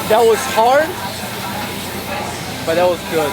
That was hard, but that was good.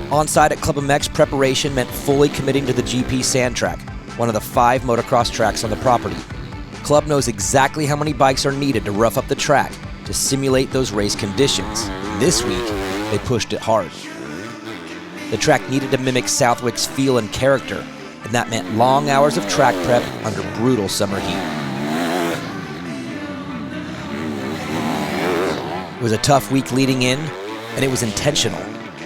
On-site at ClubMX, preparation meant fully committing to the GP sand track, one of the 5 motocross tracks on the property. Club knows exactly how many bikes are needed to rough up the track to simulate those race conditions. This week, they pushed it hard. The track needed to mimic Southwick's feel and character, and that meant long hours of track prep under brutal summer heat. It was a tough week leading in, and it was intentional.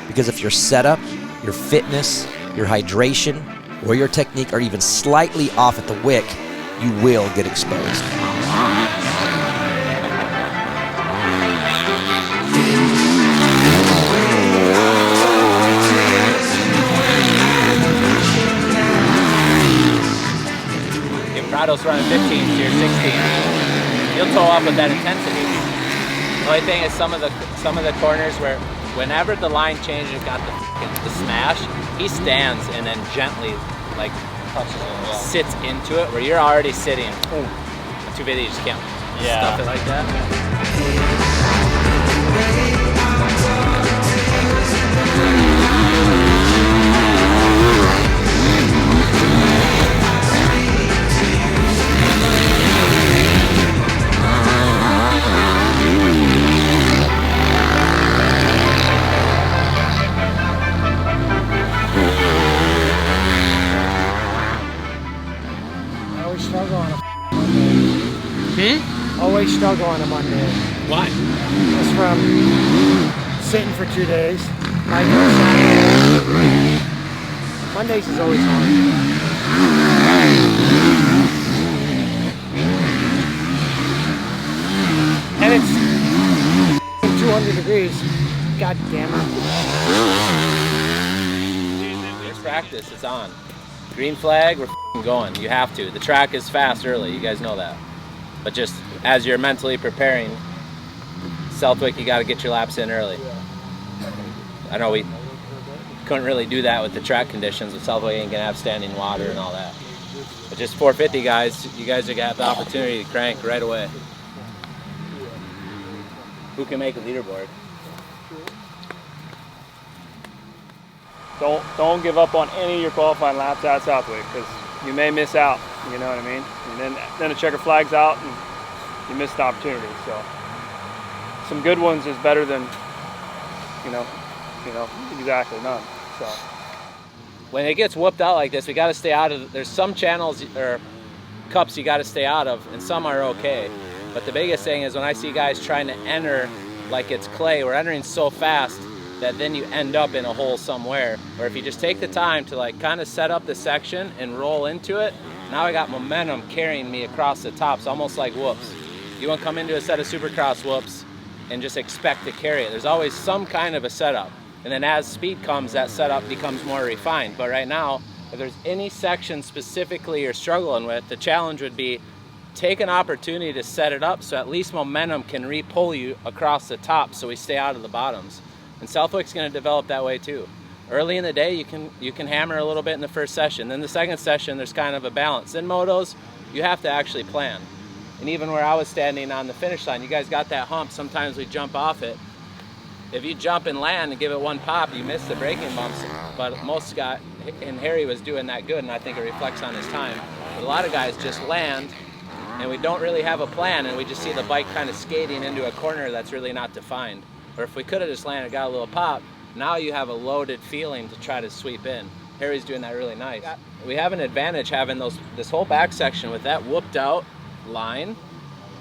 Because if your setup, your fitness, your hydration, or your technique are even slightly off at the wick, you will get exposed. If Prado's running 15 to your 16, you'll toe up with that intensity. The only thing is some of the corners where whenever the line changes, got the smash, he stands and then gently like sits into it, where you're already sitting. Boom. On 250, you just can't stuff it like that. Always struggle on a Monday. Why? Just from sitting for 2 days. Mondays is always hard. And it's 200 degrees. God damn it. It's practice, it's on. Green flag, we're going. You have to. The track is fast early, you guys know that. But just as you're mentally preparing, Southwick, you got to get your laps in early. I know we couldn't really do that with the track conditions, but Southwick ain't gonna have standing water and all that. But just 450 guys, you guys are gonna have the opportunity to crank right away. Who can make a leaderboard? Don't give up on any of your qualifying laps at Southwick, because you may miss out. You know what I mean? And then the checker flag's out and you missed the opportunity. So some good ones is better than, you know, exactly none. So when it gets whooped out like this, we got to stay out of. There's some channels or cups you got to stay out of, and some are okay. But the biggest thing is when I see guys trying to enter like it's clay, we're entering so fast that then you end up in a hole somewhere. Or if you just take the time to like kind of set up the section and roll into it, now I got momentum carrying me across the top. It's almost like whoops. You won't come into a set of supercross whoops and just expect to carry it. There's always some kind of a setup. And then as speed comes, that setup becomes more refined. But right now, if there's any section specifically you're struggling with, the challenge would be take an opportunity to set it up so at least momentum can re-pull you across the top so we stay out of the bottoms. And Southwick's gonna develop that way too. Early in the day, you can hammer a little bit in the first session. Then the second session, there's kind of a balance. In motos, you have to actually plan. And even where I was standing on the finish line, you guys got that hump. Sometimes we jump off it. If you jump and land and give it one pop, you miss the braking bumps. but most guys, and Harry was doing that good, and I think it reflects on his time. But a lot of guys just land, and we don't really have a plan, and we just see the bike kind of skating into a corner that's really not defined. Or if we could have just landed, got a little pop, now you have a loaded feeling to try to sweep in. Harry's doing that really nice. We have an advantage having this whole back section with that whooped out line,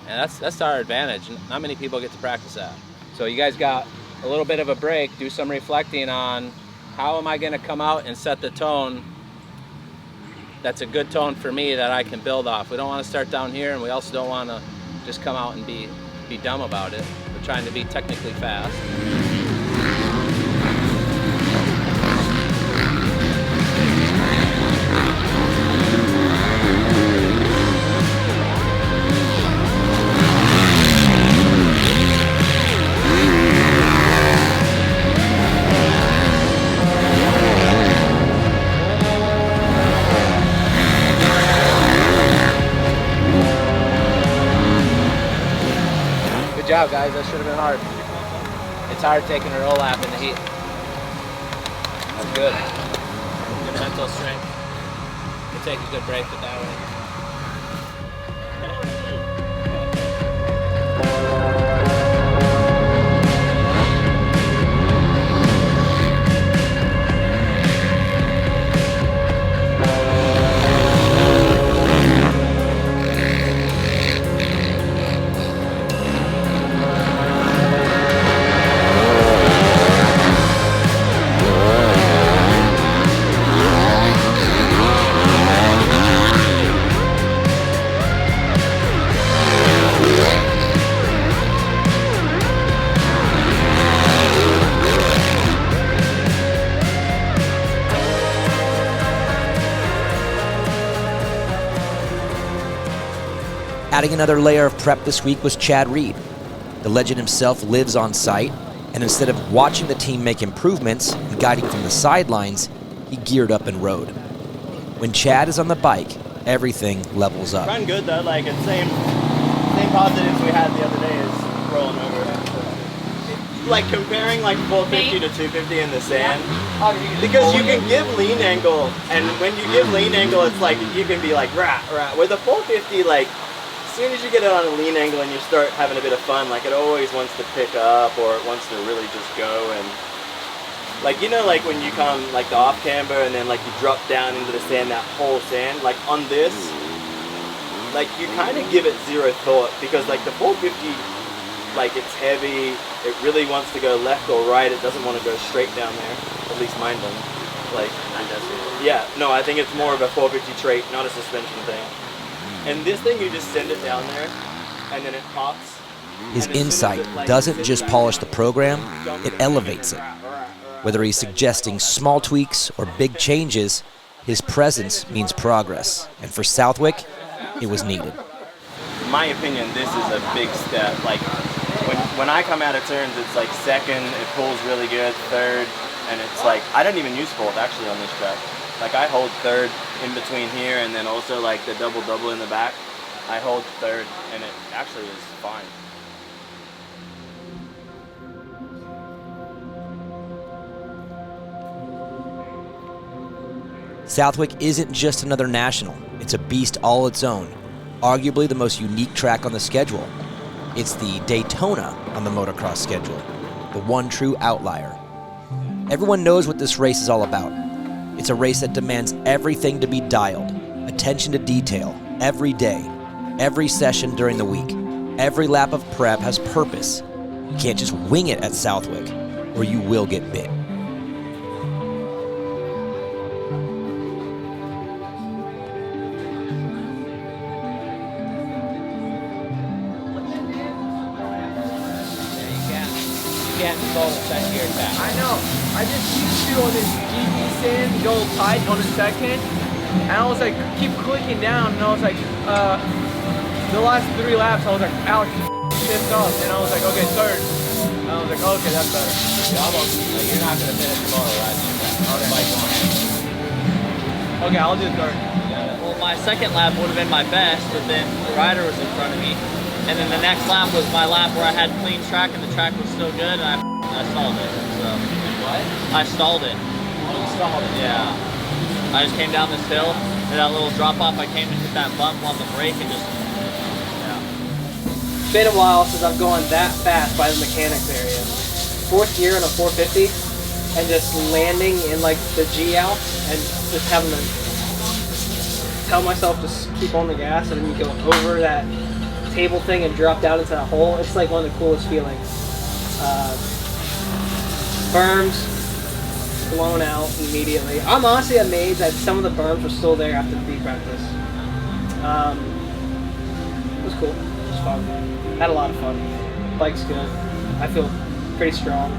and that's our advantage. Not many people get to practice that. So you guys got a little bit of a break, do some reflecting on how am I going to come out and set the tone that's a good tone for me that I can build off. We don't want to start down here, and we also don't want to just come out and be dumb about it. We're trying to be technically fast. Good job, guys. That should have been hard. It's hard taking a roll lap in the heat. That's good. Good mental strength. You take a good break with that one. Adding another layer of prep this week was Chad Reed. The legend himself lives on site, and instead of watching the team make improvements and guiding from the sidelines, he geared up and rode. When Chad is on the bike, everything levels up. Run good though, like it's same positives we had the other day as rolling over. Like comparing like 450 to 250 in the sand, because you can give lean angle, and when you give lean angle, it's like you can be like rah rah. With a 450, like as soon as you get it on a lean angle and you start having a bit of fun, like it always wants to pick up or it wants to really just go. And like, you know, like when you come like the off camber and then like you drop down into the sand, that whole sand, like on this, like you kind of give it zero thought, because like the 450, like it's heavy, it really wants to go left or right, it doesn't want to go straight down there, at least mine doesn't. Like, yeah, no, I think it's more of a 450 trait, not a suspension thing. And this thing, you just send it down there, and then it pops. His insight doesn't just polish the program, it elevates it. Whether he's suggesting small tweaks or big changes, his presence means progress. And for Southwick, it was needed. In my opinion, this is a big step. Like, when I come out of turns, it's like second, it pulls really good, third, and it's like, I don't even use fourth actually on this track. Like I hold third in between here, and then also like the double in the back. I hold third, and it actually is fine. Southwick isn't just another national, it's a beast all its own, arguably the most unique track on the schedule. It's the Daytona on the motocross schedule, the one true outlier. Everyone knows what this race is all about. It's a race that demands everything to be dialed, attention to detail, every day, every session during the week. Every lap of prep has purpose. You can't just wing it at Southwick, or you will get bit. I know. I just used to on this GP sand go tight on the second, and I was like, keep clicking down, and I was like, the last 3 laps, I was like, ouch, shift off, and I was like, okay, third. And I was like, okay, that's better. You're not going to finish tomorrow, right? Okay, I'll do third. Well, my second lap would have been my best, but then the rider was in front of me. And then the next lap was my lap where I had clean track and the track was still good, and I stalled it. So What? I stalled it. Oh, you Yeah. I just came down this hill, and that little drop off, I came and hit that bump on the brake and just, It's been a while since I've gone that fast by the mechanics area. 4th gear on a 450 and just landing in like the G out and just having to tell myself just keep on the gas, and then you go over that table thing and drop down into that hole. It's like one of the coolest feelings. Berms blown out immediately. I'm honestly amazed that some of the berms were still there after the beat practice. It was cool. It was fun. Had a lot of fun. Bike's good. I feel pretty strong.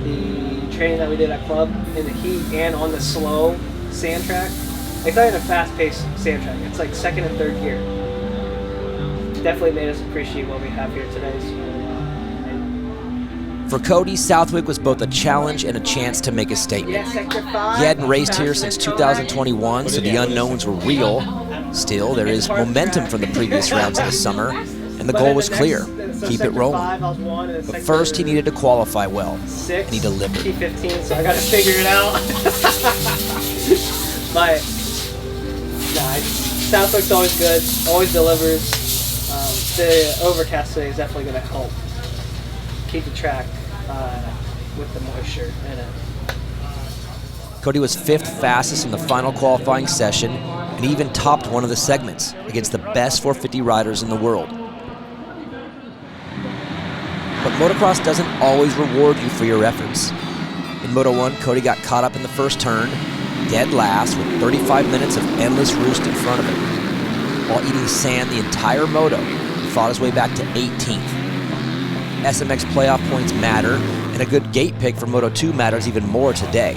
The training that we did at Club in the heat and on the slow sand track, it's not even a fast-paced sand track. It's like 2nd and 3rd gear. Definitely made us appreciate what we have here today. For Cody, Southwick was both a challenge and a chance to make a statement. He hadn't raced here since 2021, so the unknowns were real. Still, there is momentum from the previous rounds of the summer, and the goal was clear: keep it rolling. But first, he needed to qualify well, and he delivered. T15, so I got to figure it out. But Southwick's always good, always delivers. The overcast today is definitely going to help keep the track with the moisture in it. Cody was 5th fastest in the final qualifying session, and he even topped one of the segments against the best 450 riders in the world. But motocross doesn't always reward you for your efforts. In Moto 1, Cody got caught up in the first turn, dead last with 35 minutes of endless roost in front of him. While eating sand the entire moto, he fought his way back to 18th. SMX playoff points matter, and a good gate pick for Moto 2 matters even more today.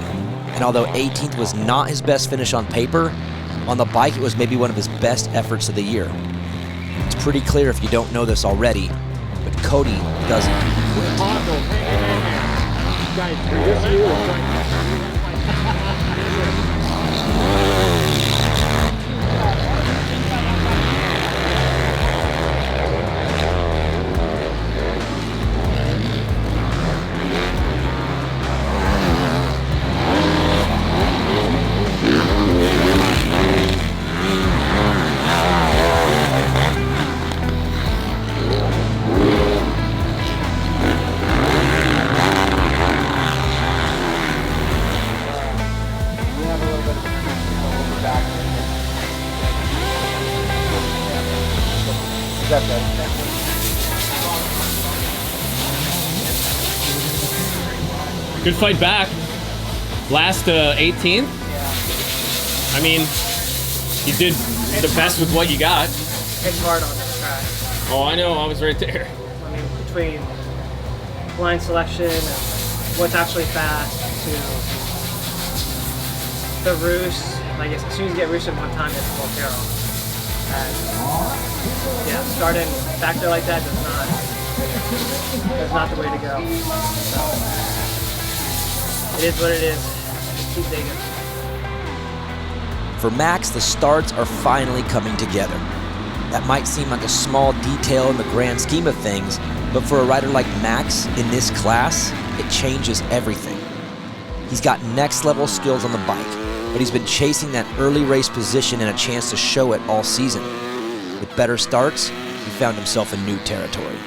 And although 18th was not his best finish on paper, on the bike it was maybe one of his best efforts of the year. It's pretty clear if you don't know this already, but Cody doesn't quit. Good fight back. Last 18th. I mean, you did the best with what you got. It's hard on this track. Oh, I know. I was right there. I mean, between line selection and what's actually fast to the roost. Like as soon as you get roosted one time, it's full carol. And yeah, starting back there like that is not the way to go. So it is what it is. Just keep digging. For Max, the starts are finally coming together. That might seem like a small detail in the grand scheme of things, but for a rider like Max in this class, it changes everything. He's got next level skills on the bike, but he's been chasing that early race position and a chance to show it all season. With better starts, he found himself in new territory.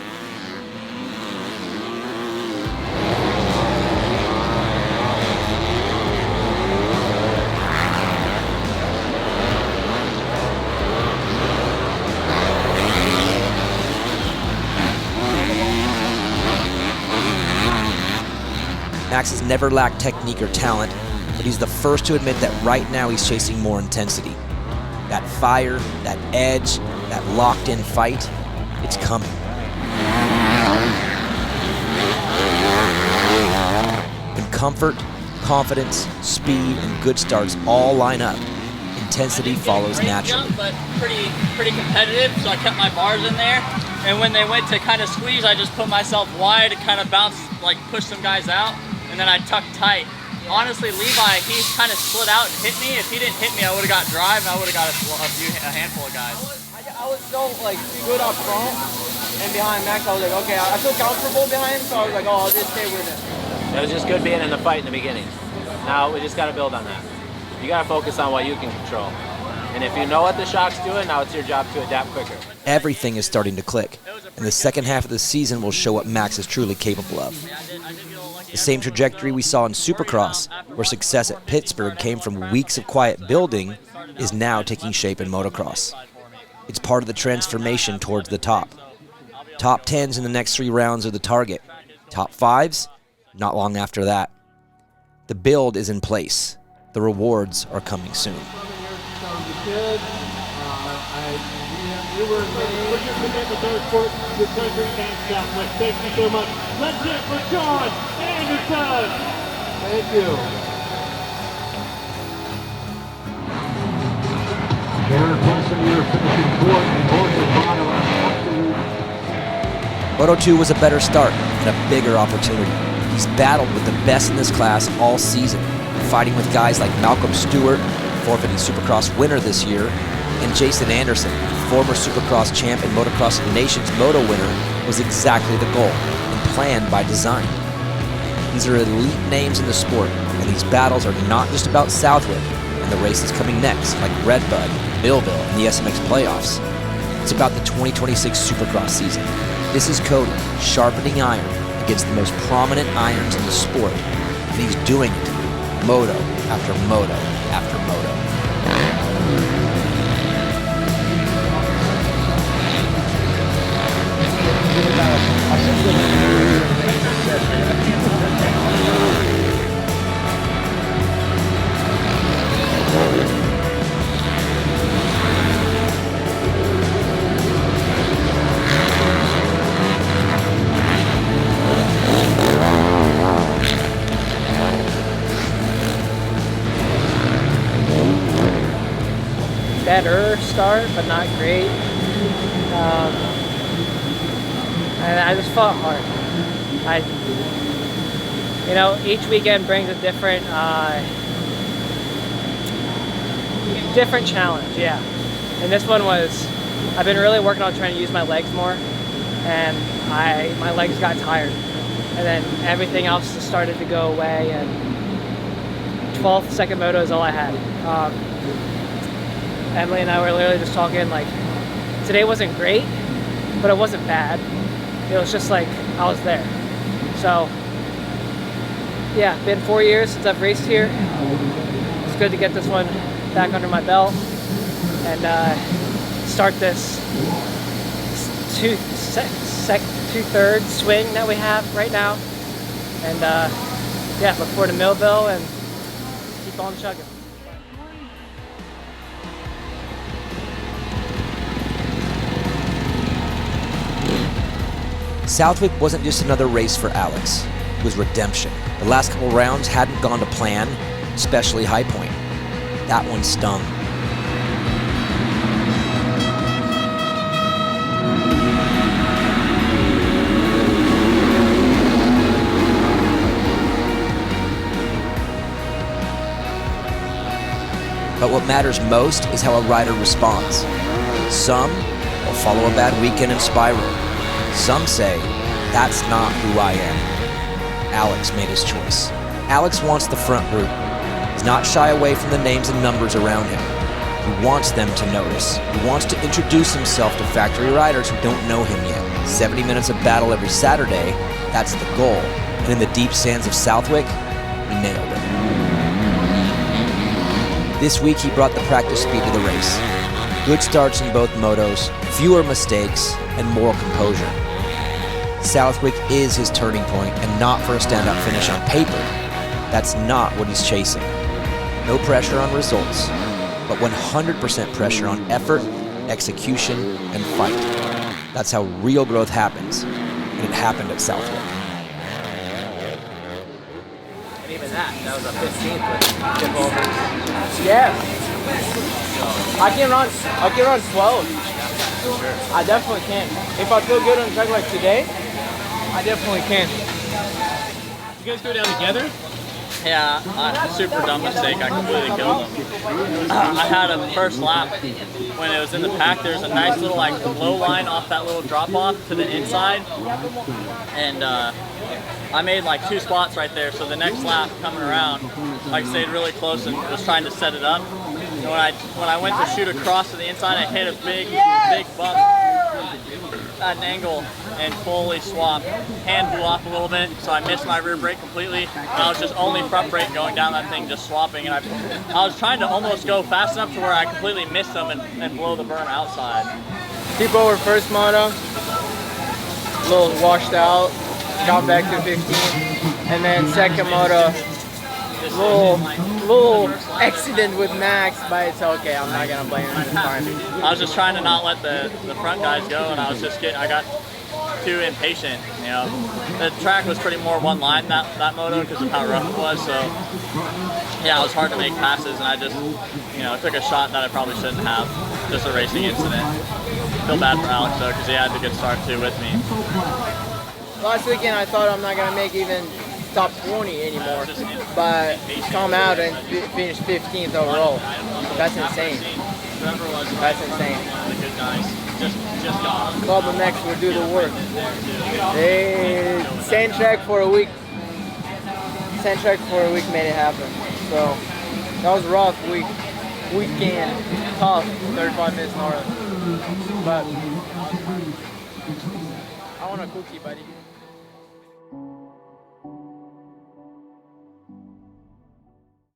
Max has never lacked technique or talent, but he's the first to admit that right now he's chasing more intensity. That fire, that edge, that locked-in fight, it's coming. When comfort, confidence, speed, and good starts all line up, intensity follows naturally. But pretty competitive, so I kept my bars in there. And when they went to kind of squeeze, I just put myself wide to kind of bounce, like push some guys out. And then I tucked tight. Honestly, Levi, he kind of slid out and hit me. If he didn't hit me, I would have got drive and I would have got a handful of guys. I was so like good up front and behind Max. I was like, okay, I feel comfortable behind him, so I was like, oh, I'll just stay with him. It was just good being in the fight in the beginning. Now we just got to build on that. You got to focus on what you can control. And if you know what the Schock's doing, now it's your job to adapt quicker. Everything is starting to click, and the second half of the season will show what Max is truly capable of. The same trajectory we saw in Supercross, where success at Pittsburgh came from weeks of quiet building, is now taking shape in motocross. It's part of the transformation towards the top. Top 10s in the next 3 rounds are the target. Top 5s, not long after that. The build is in place. The rewards are coming soon. Good. You were made. Your commitment to support your country and Southwick. Thank you so much. Let's hear it for John Anderson. Thank you. Aaron Paulson, you're finishing 4th and Vohland bottom. Moto 2 was a better start and a bigger opportunity. He's battled with the best in this class all season, fighting with guys like Malcolm Stewart, forfeiting Supercross winner this year, and Jason Anderson, former Supercross champ and Motocross Nations Moto winner, was exactly the goal and planned by design. These are elite names in the sport, and these battles are not just about Southwick and the races coming next, like Redbud, Millville, and the SMX playoffs. It's about the 2026 Supercross season. This is Cody sharpening iron against the most prominent irons in the sport, and he's doing it moto after moto after moto. Better start, but not great. And I just fought hard. Each weekend brings a different challenge, yeah. And this one was, I've been really working on trying to use my legs more, and my legs got tired. And then everything else just started to go away, and 12th second moto is all I had. Emily and I were literally just talking, like, today wasn't great, but it wasn't bad. It was just like, I was there. So, yeah, been 4 years since I've raced here. It's good to get this one back under my belt and start this two-thirds swing that we have right now. And yeah, look forward to Millville and keep on chugging. Southwick wasn't just another race for Alex, it was redemption. The last couple rounds hadn't gone to plan, especially High Point. That one stung. But what matters most is how a rider responds. Some will follow a bad weekend and spiral. Some say, that's not who I am. Alex made his choice. Alex wants the front group. He's not shy away from the names and numbers around him. He wants them to notice. He wants to introduce himself to factory riders who don't know him yet. 70 minutes of battle every Saturday, that's the goal. And in the deep sands of Southwick, he nailed it. This week he brought the practice speed to the race. Good starts in both motos, fewer mistakes, and more composure. Southwick is his turning point, and not for a standout finish on paper. That's not what he's chasing. No pressure on results, but 100% pressure on effort, execution, and fight. That's how real growth happens, and it happened at Southwick. And even that was a 15th with tip over. Yeah. I can run 12. I definitely can. If I feel good on a track like today, I definitely can. You guys go down together? Yeah, a super dumb mistake. I completely killed him. I had a first lap when it was in the pack. There's a nice little low line off that little drop off to the inside, and I I made like 2 spots right there, so the next lap coming around, I stayed really close and was trying to set it up. And when I went to shoot across to the inside, I hit a big bump at an angle and fully swapped. Hand blew off a little bit, so I missed my rear brake completely. And I was just only front brake going down that thing, just swapping. And I was trying to almost go fast enough to where I completely missed them and blow the berm outside. People were first moto, a little washed out, got back to 15, and then second moto, little accident with Max, but it's okay. I'm not gonna blame him. It's fine. I was just trying to not let the front guys go, and I got too impatient. You know, the track was pretty more one line that moto because of how rough it was. So yeah, it was hard to make passes, and I just took a shot that I probably shouldn't have. Just a racing incident. Feel bad for Alex though because he had a good start too with me. Last weekend I thought I'm not gonna make even top 20 anymore, but come out and finish 15th overall. That's insane. That's insane. ClubMX will do the work. Sandtrack for a week made it happen. So that was a rough weekend, tough, 35 minutes north. But I want a cookie, buddy.